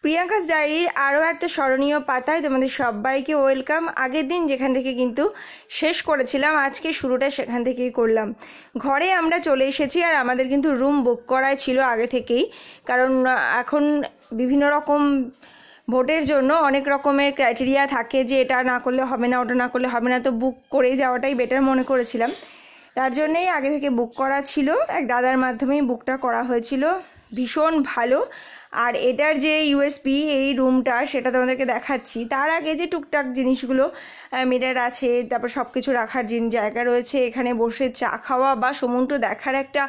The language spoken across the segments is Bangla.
প্রিয়াঙ্কাস ডায়েরির আরও একটা স্মরণীয় পাতায় তোমাদের সবাইকে ওয়েলকাম। আগের দিন যেখান থেকে কিন্তু শেষ করেছিলাম, আজকে শুরুটা সেখান থেকেই করলাম। ঘরে আমরা চলে এসেছি আর আমাদের কিন্তু রুম বুক করাই ছিল আগে থেকেই, কারণ এখন বিভিন্ন রকম ভোটের জন্য অনেক রকমের ক্রাইটেরিয়া থাকে যে এটা না করলে হবে না, ওটা না করলে হবে না, তো বুক করে যাওয়াটাই বেটার মনে করেছিলাম। তার জন্যেই আগে থেকে বুক করা ছিল, এক দাদার মাধ্যমেই বুকটা করা হয়েছিল। ভীষণ ভালো। আর এটার যে ইউএসপি এই রুমটার, সেটা তোমাদেরকে দেখাচ্ছি। তার আগে যে টুকটাক জিনিসগুলো, মিরর আছে, তারপর সব কিছু রাখার জায়গা রয়েছে, এখানে বসে চা খাওয়া বা সমুদ্র দেখার একটা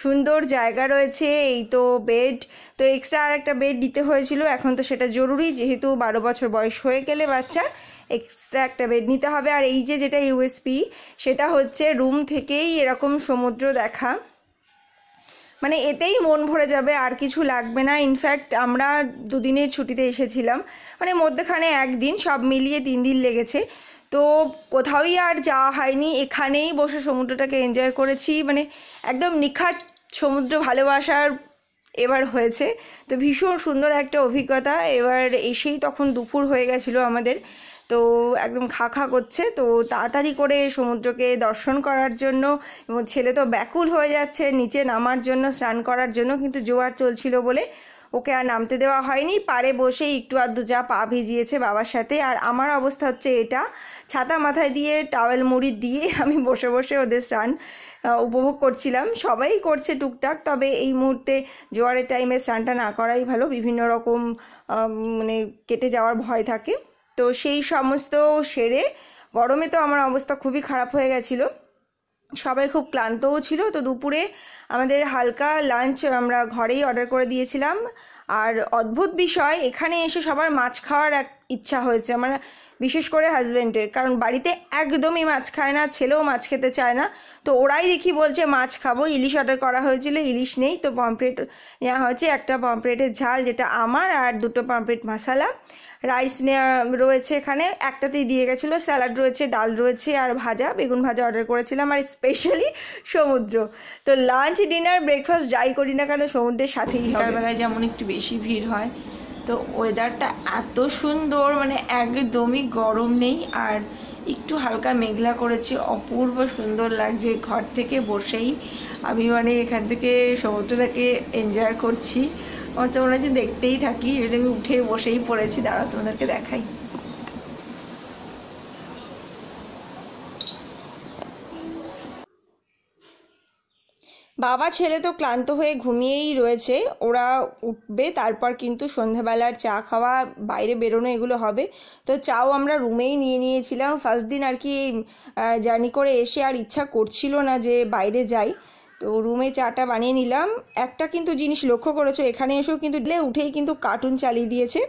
সুন্দর জায়গা রয়েছে। এই তো বেড, তো এক্সট্রা আর একটা বেড দিতে হয়েছিল, এখন তো সেটা জরুরি, যেহেতু 12 বছর বয়স হয়ে গেলে বাচ্চার এক্সট্রা একটা বেড নিতে হবে। আর এই যে যেটা ইউএসপি, সেটা হচ্ছে রুম থেকেই এরকম সমুদ্র দেখা, মানে এতেই মন ভরে যাবে, আর কিছু লাগবে না। ইনফ্যাক্ট আমরা 2 দিনের ছুটিতে এসেছিলাম, মানে মধ্যখানে একদিন, সব মিলিয়ে 3 দিন লেগেছে। তো কোথাওই আর যাওয়া হয়নি, এখানেই বসে সমুদ্রটাকে এনজয় করেছি। মানে একদম নিখাত সমুদ্র ভালোবাসার এবার হয়েছে। তো ভীষণ সুন্দর একটা অভিজ্ঞতা। এবার এসেই তখন দুপুর হয়ে গেছিলো আমাদের, তো একদম খা খা করছে, তো তাড়াতাড়ি করে সমুদ্রকে দর্শন করার জন্য, এবং ছেলে তো ব্যাকুল হয়ে যাচ্ছে নিচে নামার জন্য, স্নান করার জন্য, কিন্তু জোয়ার চলছিল বলে ওকে আর নামতে দেওয়া হয়নি। পাড়ে বসেই একটু আধটু যা পা ভিজিয়েছে বাবার সাথে। আর আমার অবস্থা হচ্ছে এটা, ছাতা মাথায় দিয়ে টাওয়েল মুড়ি দিয়ে আমি বসে বসে ওদের স্নান উপভোগ করছিলাম। সবাই করছে টুকটাক, তবে এই মুহূর্তে জোয়ারের টাইমে স্নানটা না করাই ভালো, বিভিন্ন রকম মানে কেটে যাওয়ার ভয় থাকে। তো সেই সমস্ত সেরে, গরমে তো আমার অবস্থা খুবই খারাপ হয়ে গেছিলো, সবাই খুব ক্লান্তও ছিল। তো দুপুরে আমাদের হালকা লাঞ্চ আমরা ঘরেই অর্ডার করে দিয়েছিলাম। আর অদ্ভুত বিষয়, এখানে এসে সবার মাছ খাওয়ার এক ইচ্ছা হয়েছে আমার, বিশেষ করে হাজব্যান্ডের, কারণ বাড়িতে একদমই মাছ খায় না, ছেলেও মাছ খেতে চায় না। তো ওরাই দেখি বলছে মাছ খাবো। ইলিশ অর্ডার করা হয়েছিল, ইলিশ নেই, তো পমফ্রেট নেওয়া হয়েছে, একটা পমফ্রেটের ঝাল যেটা আমার, আর 2টো পমফ্রেট মশলা। রাইস নেওয়া রয়েছে এখানে, একটাতেই দিয়ে গেছিলো। স্যালাড রয়েছে, ডাল রয়েছে, আর ভাজা, বেগুন ভাজা অর্ডার করেছিলাম, আর স্পেশালি সমুদ্র। তো লাঞ্চ, ডিনার, ব্রেকফাস্ট যাই করি না কেন সমুদ্রের সাথেই হবে। বিকালবেলায় যেমন একটু বেশি ভিড় হয়, তো ওয়েদারটা এত সুন্দর, মানে একদমই গরম নেই, আর একটু হালকা মেঘলা করেছে, অপূর্ব সুন্দর লাগছে। ঘর থেকে বসেই আমি মানে এখান থেকে সমুদ্রটাকে এনজয় করছি। আমার তো মনে হচ্ছে দেখতেই থাকি, এটা আমি উঠে বসেই পড়েছি। দাঁড়াও তোমাদেরকে দেখাই। বাবা ছেলে তো ক্লান্ত হয়ে ঘুমিয়েই রয়েছে, ওরা উঠবে, তারপর কিন্তু সন্ধ্যাবেলার চা খাওয়া, বাইরে বেরোনো, এগুলো হবে। তো চাও আমরা রুমেই নিয়ে নিয়েছিলাম। ফার্স্ট দিন আর কি জার্নি করে এসে আর ইচ্ছা করছিল না যে বাইরে যাই, তো রুমে চাটা বানিয়ে নিলাম। একটা কিন্তু জিনিস লক্ষ্য করেছো, এখানে এসেও কিন্তু উঠেই কিন্তু কার্টুন চালিয়ে দিয়েছে,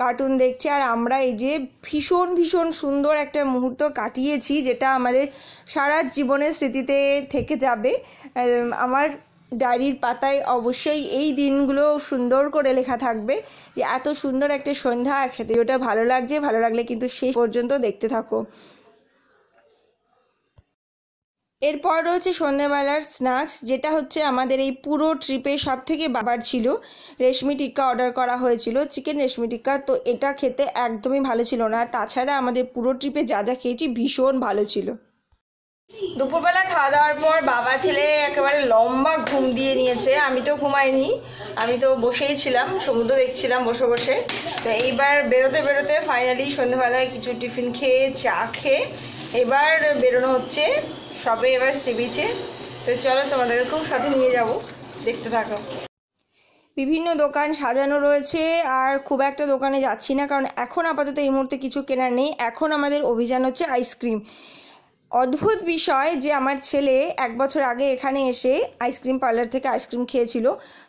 কার্টুন দেখছে। আর আমরা এই যে ভীষণ ভীষণ সুন্দর একটা মুহূর্ত কাটিয়েছি, যেটা আমাদের সারা জীবনের স্মৃতিতে থেকে যাবে। আমার ডায়েরির পাতায় অবশ্যই এই দিনগুলো সুন্দর করে লেখা থাকবে যে এত সুন্দর একটা সন্ধ্যা একসাথে। ওটা ভালো লাগছে, ভালো লাগলে কিন্তু শেষ পর্যন্ত দেখতে থাকো। এরপর রয়েছে সন্ধ্যাবেলার স্ন্যাক্স, যেটা হচ্ছে আমাদের এই পুরো ট্রিপে সব থেকে বাবার ছিল। রেশমি টিক্কা অর্ডার করা হয়েছিল, চিকেন রেশমি টিক্কা। তো এটা খেতে একদমই ভালো ছিল না, তাছাড়া আমাদের পুরো ট্রিপে যা যা খেয়েছি ভীষণ ভালো ছিল। দুপুরবেলা খাওয়া দাওয়ার পর বাবা ছেলে একেবারে লম্বা ঘুম দিয়ে নিয়েছে। আমি তো ঘুমাইনি, আমি তো বসেই ছিলাম, সমুদ্র দেখছিলাম বসে বসে। তো এইবার বেরোতে বেরোতে ফাইনালি সন্ধ্যাবেলায় কিছু টিফিন খেয়ে, চা খেয়ে এবার বেরোনো হচ্ছে সবে এবার সি বিচে। তো চলো তোমাদেরকেও সাথে নিয়ে যাব, দেখতে থাকো। বিভিন্ন দোকান সাজানো রয়েছে, আর খুব একটা দোকানে যাচ্ছি না, কারণ এখন আপাতত এই মুহূর্তে কিছু কেনার নেই। এখন আমাদের অভিযান হচ্ছে আইসক্রিম। অদ্ভুত বিষয় যে আমার ছেলে 1 বছর আগে এখানে এসে আইসক্রিম পার্লার থেকে আইসক্রিম খেয়েছিল,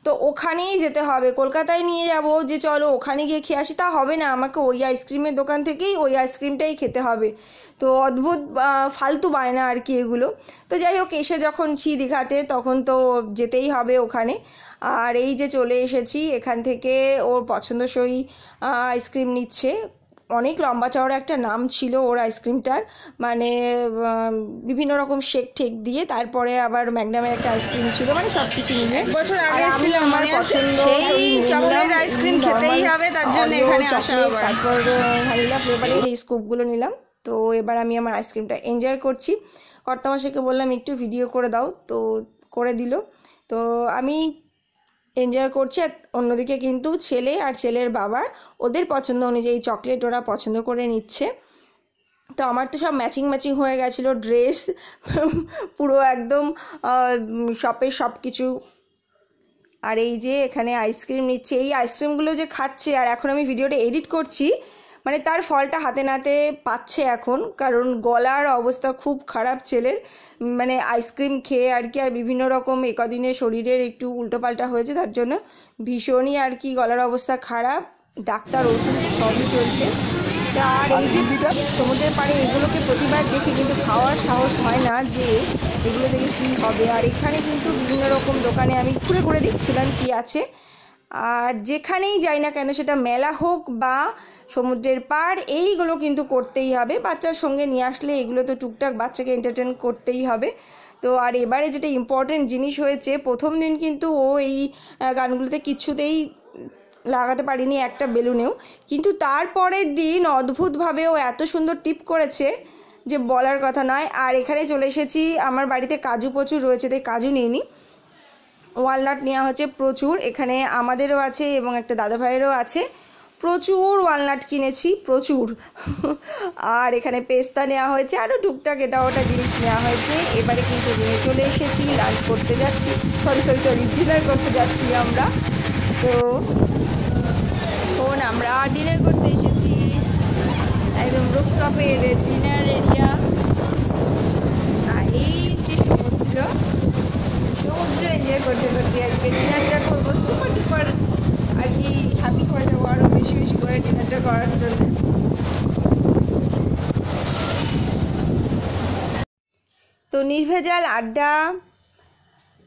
তো ওখানেই যেতে হবে। কলকাতায় নিয়ে যাব যে চলো ওখানে গিয়ে খেয়ে আসি, তা হবে না, আমাকে ওই আইসক্রিমের দোকান থেকেই ওই আইসক্রিমটাই খেতে হবে। তো অদ্ভুত ফালতু বায়না আর কি এগুলো। তো যাই হোক, এসে যখন দীঘাতে, তখন তো যেতেই হবে ওখানে। আর এই যে চলে এসেছি, এখান থেকে ওর পছন্দসই আইসক্রিম নিচ্ছে, অনেক লম্বা চওড়া একটা নাম ছিল ওর আইসক্রিমটার, মানে বিভিন্ন রকম শেক ঠেক দিয়ে, তারপরে আবার ম্যাগনামের একটা আইসক্রিম ছিল, মানে সব কিছু মিলিয়ে। এক বছর আগে আমি আমার পছন্দ সেই চকলেট আইসক্রিম খেতেই হবে, তার জন্য এখানে আসা। তারপর ভ্যানিলা ফ্লেভারের এই স্কুপগুলো নিলাম। তো এবার আমি আমার আইসক্রিমটা এনজয় করছি। কর্তামশাইকে বললাম একটু ভিডিও করে দাও, তো করে দিল। তো আমি এনজয় করছি, আর অন্যদিকে কিন্তু ছেলে আর ছেলের বাবা ওদের পছন্দ অনুযায়ী চকলেট ওরা পছন্দ করে নিচ্ছে। তো আমার তো সব ম্যাচিং ম্যাচিং হয়ে গেছিলো, ড্রেস পুরো একদম শপের সব কিছু। আর এই যে এখানে আইসক্রিম নিচ্ছে, এই আইসক্রিমগুলো যে খাচ্ছে, আর এখন আমি ভিডিওটা এডিট করছি, মানে তার ফলটা হাতে নাতে পাচ্ছে এখন, কারণ গলার অবস্থা খুব খারাপ ছেলের, মানে আইসক্রিম খেয়ে আর কি, আর বিভিন্ন রকম একদিনে শরীরের একটু উল্টোপাল্টা হয়েছে, তার জন্য ভীষণই আর কি গলার অবস্থা খারাপ, ডাক্তার ওষুধ সবই চলছে। আর এই যে সমুদ্রের পাড়ে এগুলোকে প্রতিবার দেখে কিন্তু খাওয়ার সাহস হয় না যে এগুলো থেকে কী হবে। আর এখানে কিন্তু বিভিন্ন রকম দোকানে আমি ঘুরে ঘুরে দেখছিলাম কি আছে, আর যেখানেই যাই না কেন, সেটা মেলা হোক বা সমুদ্রের পাড়, এইগুলো কিন্তু করতেই হবে। বাচ্চার সঙ্গে নিয়ে আসলে এগুলো তো টুকটাক বাচ্চাকে এন্টারটেন করতেই হবে। তো আর এবারে যেটা ইম্পর্টেন্ট জিনিস হয়েছে, প্রথম দিন কিন্তু ও এই গানগুলোতে কিছুতেই লাগাতে পারিনি একটা বেলুনেও, কিন্তু তারপরের দিন অদ্ভুতভাবে ও এত সুন্দর টিপ করেছে যে বলার কথা নয়। আর এখানে চলে এসেছি, আমার বাড়িতে কাজু প্রচুর রয়েছে, তাই কাজু নিইনি, ওয়ালনাট নেওয়া হচ্ছে প্রচুর, এখানে আমাদেরও আছে এবং একটা দাদা ভাইয়েরও আছে, প্রচুর ওয়ালনাট কিনেছি, প্রচুর। আর এখানে পেস্তা নেওয়া হয়েছে, আরও টুকটাক এটা ওটা জিনিস নেওয়া হয়েছে। এবারে কিন্তু রুমে চলে এসেছি, লাঞ্চ করতে যাচ্ছি, সরি ডিনার করতে যাচ্ছি আমরা। তো আমরা ডিনার করতে এসেছি একদম রুফটপে, ডিনার এরিয়া। আর এই যে সমুদ্র এনজয় করতে করতে আজকে ডিনারটা করবো, সুপার ডুপার আর কি হ্যাপি হয়ে যাবো আরও বেশি বেশি করে ডিনারটা করার জন্য। তো নির্ভেজাল আড্ডা,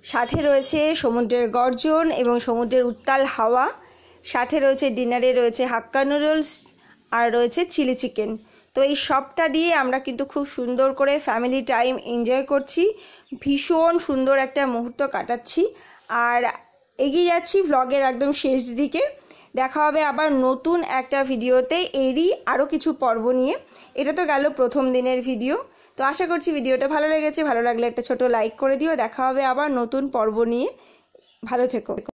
সাথে রয়েছে সমুদ্রের গর্জন এবং সমুদ্রের উত্তাল হাওয়া, সাথে রয়েছে ডিনারে রয়েছে হাক্কা নুডলস, আর রয়েছে চিলি চিকেন। তো এই সবটা দিয়ে আমরা কিন্তু খুব সুন্দর করে ফ্যামিলি টাইম এনজয় করছি, ভীষণ সুন্দর একটা মুহূর্ত কাটাচ্ছি। আর এগিয়ে যাচ্ছি ভ্লগের একদম শেষ দিকে। দেখা হবে আবার নতুন একটা ভিডিওতে, এরই আরও কিছু পর্ব নিয়ে। এটা তো গেল প্রথম দিনের ভিডিও। তো আশা করছি ভিডিওটা ভালো লেগেছে, ভালো লাগলে একটা ছোট লাইক করে দিও। দেখা হবে আবার নতুন পর্ব নিয়ে, ভালো থেকো।